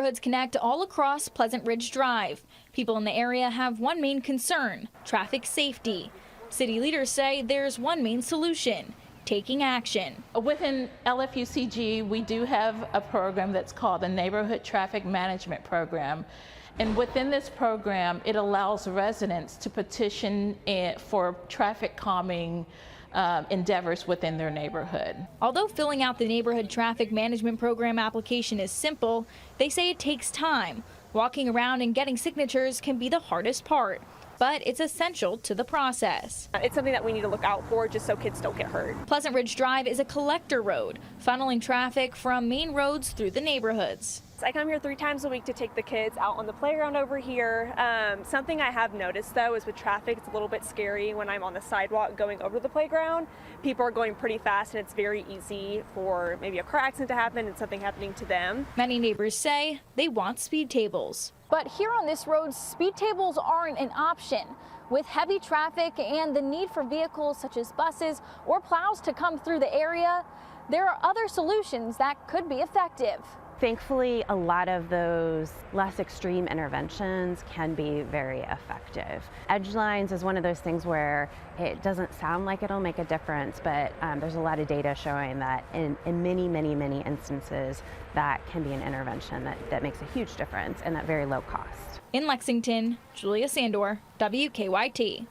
Neighborhoods connect all across Pleasant Ridge Drive. People in the area have one main concern: traffic safety. City leaders say there's one main solution: taking action. Within LFUCG, we do have a program that's called the Neighborhood Traffic Management Program. And within this program, it allows residents to petition for traffic calming endeavors within their neighborhood. Although filling out the Neighborhood Traffic Management Program application is simple, they say it takes time. Walking around and getting signatures can be the hardest part, but it's essential to the process. It's something that we need to look out for just so kids don't get hurt. Pleasant Ridge Drive is a collector road, funneling traffic from main roads through the neighborhoods. I come here 3 times a week to take the kids out on the playground over here. Something I have noticed though is with traffic, it's a little bit scary when I'm on the sidewalk going over to the playground. People are going pretty fast and it's very easy for maybe a car accident to happen and something happening to them. Many neighbors say they want speed tables. But here on this road, speed tables aren't an option. With heavy traffic and the need for vehicles such as buses or plows to come through the area, there are other solutions that could be effective. Thankfully, a lot of those less extreme interventions can be very effective. Edge lines is one of those things where it doesn't sound like it'll make a difference, but there's a lot of data showing that in many instances, that can be an intervention that makes a huge difference and at very low cost. In Lexington, Julia Sandor, WKYT.